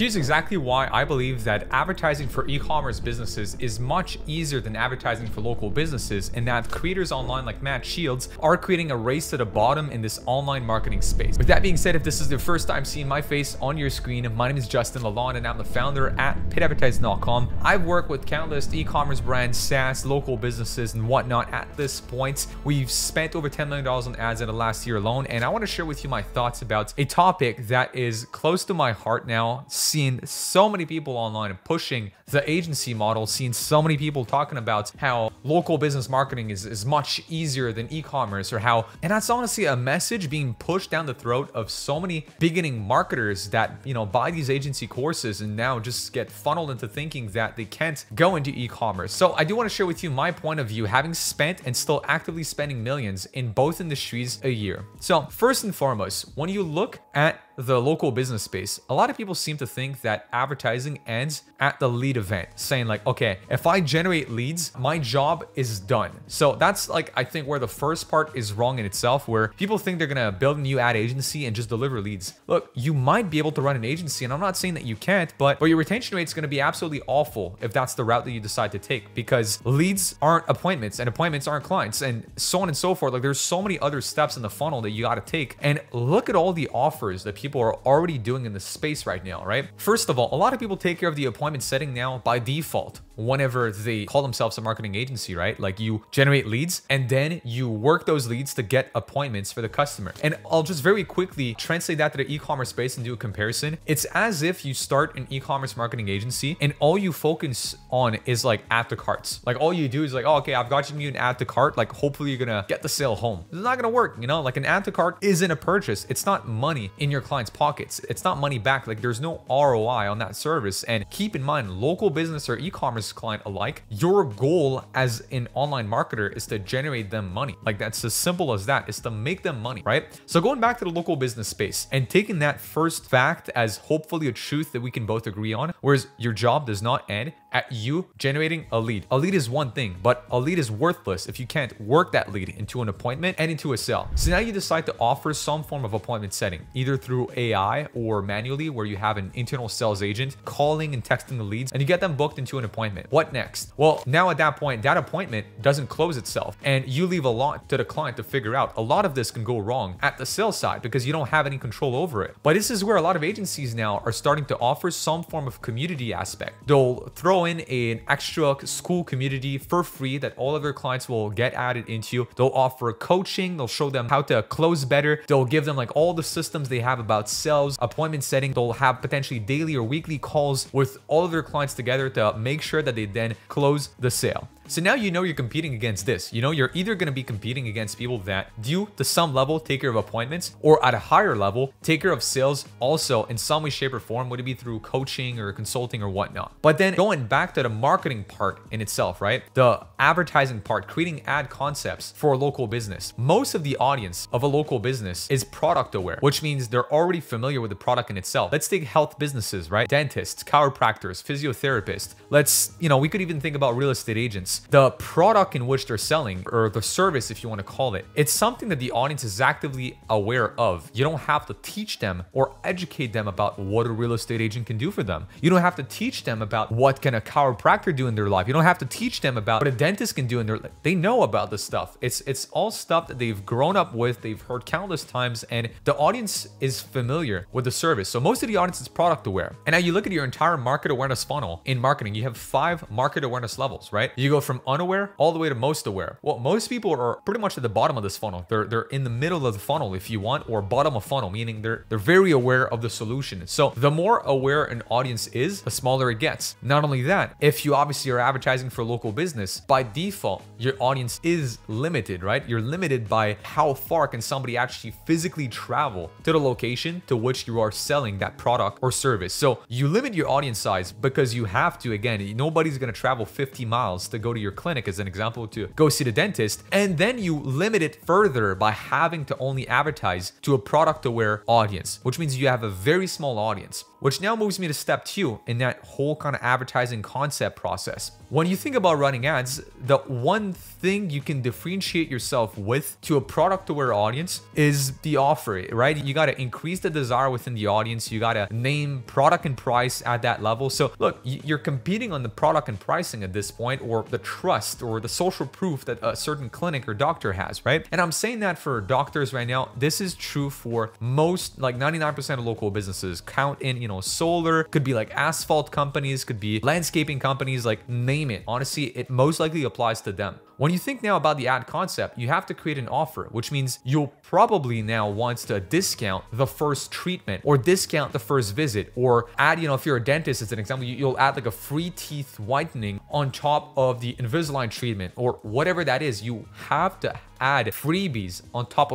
Here's exactly why I believe that advertising for e-commerce businesses is much easier than advertising for local businesses, and that creators online like Matt Shields are creating a race to the bottom in this online marketing space. With that being said, if this is the first time seeing my face on your screen, my name is Justin Lalonde and I'm the founder at pitadvertising.com. I've worked with countless e-commerce brands, SaaS, local businesses, and whatnot. At this point, we've spent over $10 million on ads in the last year alone, and I want to share with you my thoughts about a topic that is close to my heart now. Seeing so many people online pushing the agency model, seeing so many people talking about how local business marketing is much easier than e-commerce, or how, and that's honestly a message being pushed down the throat of so many beginning marketers that, you know, buy these agency courses and now just get funneled into thinking that they can't go into e-commerce. So I do want to share with you my point of view, having spent and still actively spending millions in both industries a year. So first and foremost, when you look at the local business space, a lot of people seem to think that advertising ends at the lead event, saying like, okay, if I generate leads, my job is done. So that's like, I think where the first part is wrong in itself, where people think they're gonna build a new ad agency and just deliver leads. Look, you might be able to run an agency, and I'm not saying that you can't, but your retention rate is gonna be absolutely awful if that's the route that you decide to take, because leads aren't appointments and appointments aren't clients, and so on and so forth. Like, there's so many other steps in the funnel that you gotta take. And look at all the offers that people are already doing in the space right now, right? First of all, a lot of people take care of the appointment setting now by default whenever they call themselves a marketing agency, right? Like, you generate leads and then you work those leads to get appointments for the customer. And I'll just very quickly translate that to the e-commerce space and do a comparison. It's as if you start an e-commerce marketing agency and all you focus on is like add to carts. Like, all you do is like, oh, okay, I've got you an add to cart. Like, hopefully you're gonna get the sale home. It's not gonna work, you know? Like, an add to cart isn't a purchase. It's not money in your client's pockets. It's not money back. Like, there's no ROI on that service. And keep in mind, local business or e-commerce client alike, your goal as an online marketer is to generate them money. Like, that's as simple as that, is to make them money, right? So going back to the local business space and taking that first fact as hopefully a truth that we can both agree on, whereas your job does not end at you generating a lead. A lead is one thing, but a lead is worthless if you can't work that lead into an appointment and into a sale. So now you decide to offer some form of appointment setting, either through AI or manually, where you have an internal sales agent calling and texting the leads and you get them booked into an appointment. What next? Well, now at that point, that appointment doesn't close itself and you leave a lot to the client to figure out. A lot of this can go wrong at the sales side because you don't have any control over it. But this is where a lot of agencies now are starting to offer some form of community aspect. They'll throw in an extra school community for free that all of their clients will get added into. They'll offer coaching. They'll show them how to close better. They'll give them like all the systems they have about sales, appointment setting. They'll have potentially daily or weekly calls with all of their clients together to make sure that they then close the sale. So now you know you're competing against this. You know, you're either going to be competing against people that do to some level take care of appointments, or at a higher level take care of sales also in some way, shape, or form, would it be through coaching or consulting or whatnot. But then going back to the marketing part in itself, right? The advertising part, creating ad concepts for a local business. Most of the audience of a local business is product aware, which means they're already familiar with the product in itself. Let's take health businesses, right? Dentists, chiropractors, physiotherapists. Let's, you know, we could even think about real estate agents. The product in which they're selling, or the service, if you want to call it, it's something that the audience is actively aware of. You don't have to teach them or educate them about what a real estate agent can do for them. You don't have to teach them about what can a chiropractor do in their life. You don't have to teach them about what a dentist can do in their life. They know about this stuff. It's all stuff that they've grown up with, they've heard countless times, and the audience is familiar with the service. So most of the audience is product aware. And now you look at your entire market awareness funnel in marketing, you have 5 market awareness levels, right? You go from unaware all the way to most aware. Well, most people are pretty much at the bottom of this funnel. They're in the middle of the funnel, if you want, or bottom of funnel, meaning they're very aware of the solution. So the more aware an audience is, the smaller it gets. Not only that, if you obviously are advertising for local business, by default, your audience is limited, right? You're limited by how far can somebody actually physically travel to the location to which you are selling that product or service. So you limit your audience size because you have to. Again, nobody's going to travel 50 miles to go to your clinic, as an example, to go see the dentist. And then you limit it further by having to only advertise to a product aware audience, which means you have a very small audience. which now moves me to step 2 in that whole kind of advertising concept process. When you think about running ads, the one thing you can differentiate yourself with to a product-aware audience is the offer, right? You got to increase the desire within the audience. You got to name product and price at that level. So look, you're competing on the product and pricing at this point, or the trust or the social proof that a certain clinic or doctor has, right? And I'm saying that for doctors right now. This is true for most, like 99% of local businesses. Count in, solar, could be like asphalt companies, could be landscaping companies, like name it. Honestly, it most likely applies to them. When you think now about the ad concept, you have to create an offer, which means you'll probably now want to discount the first treatment or discount the first visit, or add, if you're a dentist as an example, you'll add like a free teeth whitening on top of the Invisalign treatment or whatever that is. You have to add freebies on top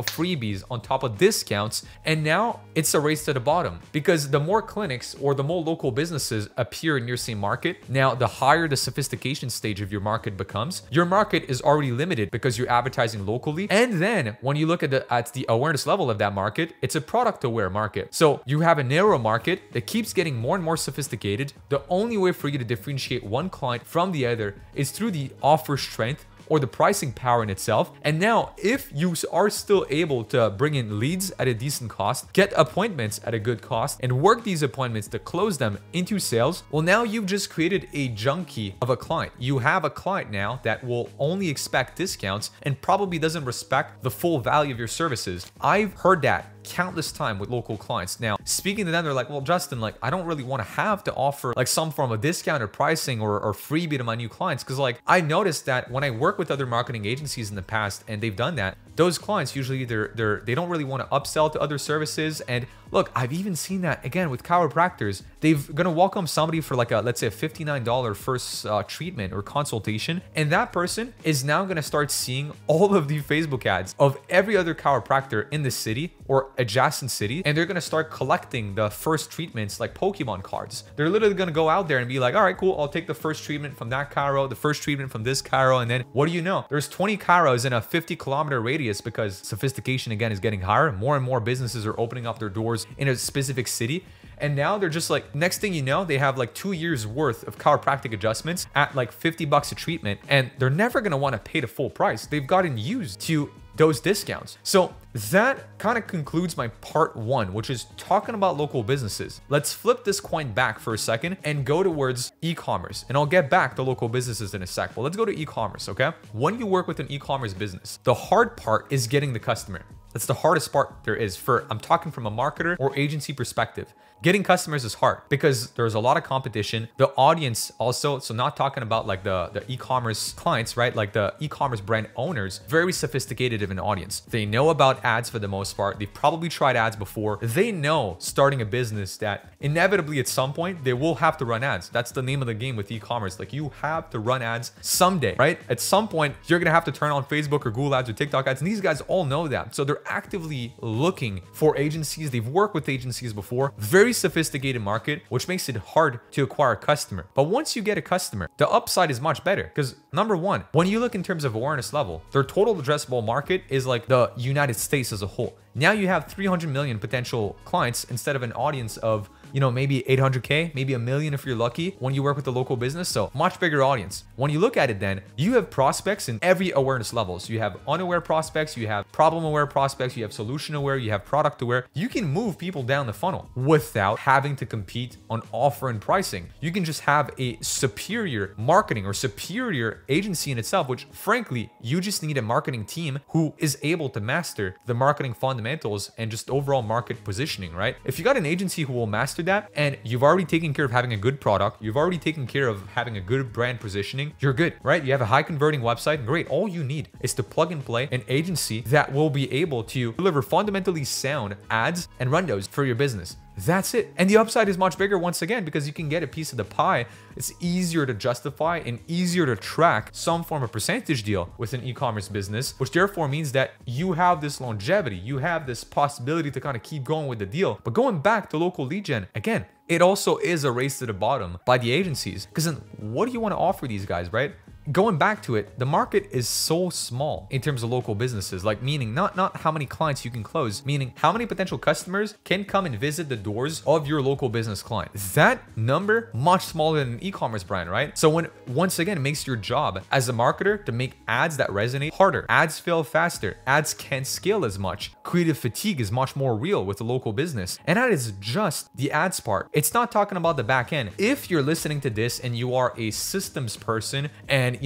of discounts. And now it's a race to the bottom, because the more clinics or the more local businesses appear in your same market, now the higher the sophistication stage of your market becomes. Your market is already limited because you're advertising locally. And then when you look at the awareness level of that market, it's a product aware market. So you have a narrow market that keeps getting more and more sophisticated. The only way for you to differentiate one client from the other is through the offer strength or the pricing power in itself. And now, if you are still able to bring in leads at a decent cost, get appointments at a good cost, and work these appointments to close them into sales, well, now you've just created a junkie of a client. You have a client now that will only expect discounts and probably doesn't respect the full value of your services. I've heard that countless time with local clients. Now, speaking to them, they're like, well, Justin, like, I don't really want to have to offer like some form of discounted pricing or freebie to my new clients. Cause like, I noticed that when I work with other marketing agencies in the past and they've done that, those clients usually they don't really want to upsell to other services. And look, I've even seen that again with chiropractors. They're gonna welcome somebody for like let's say a $59 first treatment or consultation, and that person is now gonna start seeing all of the Facebook ads of every other chiropractor in the city or adjacent city, and they're gonna start collecting the first treatments like Pokemon cards. They're literally gonna go out there and be like, all right, cool, I'll take the first treatment from that chiro, the first treatment from this chiro, and then what do you know? There's 20 chiros in a 50-kilometer radius because sophistication again is getting higher. More and more businesses are opening up their doors in a specific city. And now they're just like, next thing you know, they have like 2 years worth of chiropractic adjustments at like $50 a treatment, and they're never gonna want to pay the full price. They've gotten used to those discounts. So that kind of concludes my part 1, which is talking about local businesses. Let's flip this coin back for a second and go towards e-commerce, and I'll get back to local businesses in a sec. But let's go to e-commerce, okay? When you work with an e-commerce business, the hard part is getting the customer. That's the hardest part there is. I'm talking from a marketer or agency perspective. Getting customers is hard because there's a lot of competition. The audience also, so not talking about like the e-commerce clients, right? Like the e-commerce brand owners, very sophisticated of an audience. They know about ads for the most part. They've probably tried ads before. They know starting a business that inevitably at some point they will have to run ads. That's the name of the game with e-commerce. Like you have to run ads someday, right? At some point, you're gonna have to turn on Facebook or Google ads or TikTok ads. And these guys all know that. So they're actively looking for agencies. They've worked with agencies before. Very sophisticated market, which makes it hard to acquire a customer. But once you get a customer, the upside is much better because number one, when you look in terms of awareness level, their total addressable market is like the United States as a whole. Now you have 300 million potential clients instead of an audience of, maybe 800K, maybe a million if you're lucky when you work with a local business. So much bigger audience. When you look at it then, you have prospects in every awareness level. So you have unaware prospects, you have problem aware prospects, you have solution aware, you have product aware. You can move people down the funnel without having to compete on offer and pricing. You can just have a superior marketing or superior agency in itself, which frankly, you just need a marketing team who is able to master the marketing fundamentals and just overall market positioning, right? If you got an agency who will master that, and you've already taken care of having a good product, you've already taken care of having a good brand positioning, you're good, right? You have a high converting website, great. All you need is to plug and play an agency that will be able to deliver fundamentally sound ads and run those for your business. That's it. And the upside is much bigger once again, because you can get a piece of the pie. It's easier to justify and easier to track some form of percentage deal with an e-commerce business, which therefore means that you have this longevity, you have this possibility to kind of keep going with the deal. But going back to local lead gen, again, it also is a race to the bottom by the agencies, because then what do you want to offer these guys, right? going back to it, the market is so small in terms of local businesses, like meaning not how many clients you can close, meaning how many potential customers can come and visit the doors of your local business client. That number much smaller than an e-commerce brand, right? So when once again, it makes your job as a marketer to make ads that resonate harder. Ads fail faster. Ads can't scale as much. Creative fatigue is much more real with a local business. And that is just the ads part. It's not talking about the back end. If you're listening to this and you are a systems person, and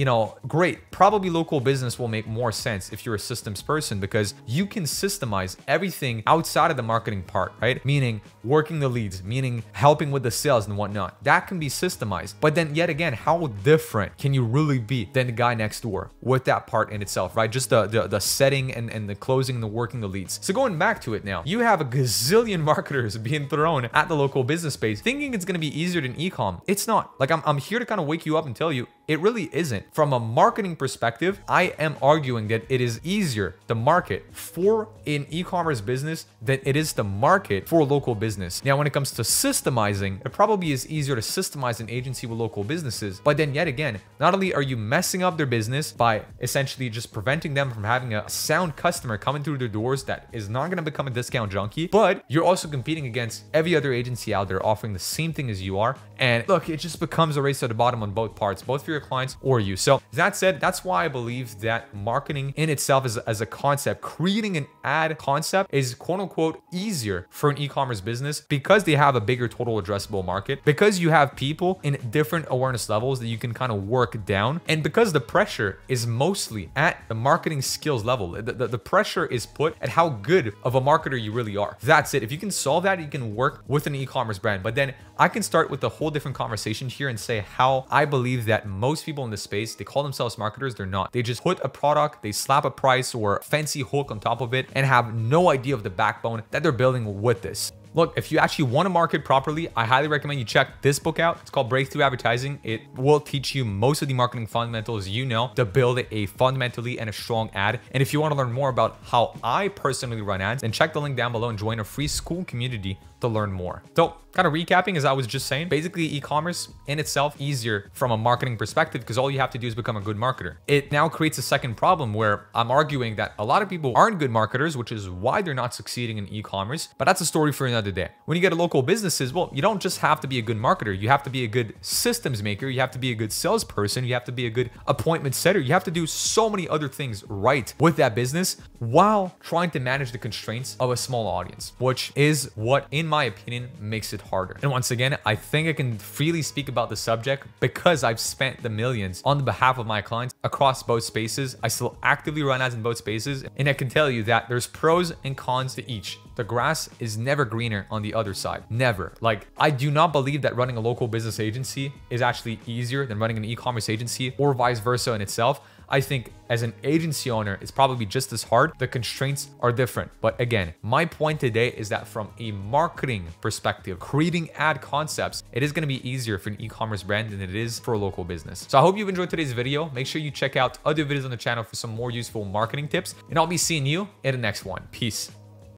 great, probably local business will make more sense if you're a systems person, because you can systemize everything outside of the marketing part, right? Meaning working the leads, meaning helping with the sales and whatnot. That can be systemized. But then yet again, how different can you really be than the guy next door with that part in itself, right? Just the setting and the closing and the working the leads. So going back to it now, you have a gazillion marketers being thrown at the local business space thinking it's going to be easier than e-com. It's not. Like I'm here to kind of wake you up and tell you it really isn't. From a marketing perspective, I am arguing that it is easier to market for an e-commerce business than it is to market for a local business. Now, when it comes to systemizing, it probably is easier to systemize an agency with local businesses. But then yet again, not only are you messing up their business by essentially just preventing them from having a sound customer coming through their doors that is not going to become a discount junkie, but you're also competing against every other agency out there offering the same thing as you are. And look, it just becomes a race to the bottom on both parts, both for your clients or you. So that said, that's why I believe that marketing in itself as a concept, creating an ad concept is quote unquote easier for an e-commerce business because they have a bigger total addressable market, because you have people in different awareness levels that you can kind of work down, and because the pressure is mostly at the marketing skills level. The pressure is put at how good of a marketer you really are. That's it. If you can solve that, you can work with an e-commerce brand. But then I can start with a whole different conversation here and say how I believe that most people in this space, they call themselves marketers. They're not. They just put a product, they slap a price or a fancy hook on top of it and have no idea of the backbone that they're building with this. Look, if you actually want to market properly, I highly recommend you check this book out. It's called Breakthrough Advertising. It will teach you most of the marketing fundamentals to build a fundamentally and a strong ad. And if you want to learn more about how I personally run ads, then check the link down below and join a free school community to learn more. So kind of recapping, as I was just saying, basically e-commerce in itself easier from a marketing perspective because all you have to do is become a good marketer. It now creates a second problem where I'm arguing that a lot of people aren't good marketers, which is why they're not succeeding in e-commerce. But that's a story for another day. When you get to local businesses, well, you don't just have to be a good marketer. You have to be a good systems maker. You have to be a good salesperson. You have to be a good appointment setter. You have to do so many other things right with that business while trying to manage the constraints of a small audience, which is what, in my opinion, makes it harder. And once again, I think I can freely speak about the subject because I've spent the millions on behalf of my clients across both spaces. I still actively run ads in both spaces, and I can tell you that there's pros and cons to each. The grass is never greener on the other side. Never. Like, I do not believe that running a local business agency is actually easier than running an e-commerce agency or vice versa in itself. I think as an agency owner, it's probably just as hard. The constraints are different. But again, my point today is that from a marketing perspective, creating ad concepts, it is going to be easier for an e-commerce brand than it is for a local business. So I hope you've enjoyed today's video. Make sure you check out other videos on the channel for some more useful marketing tips, and I'll be seeing you in the next one. Peace.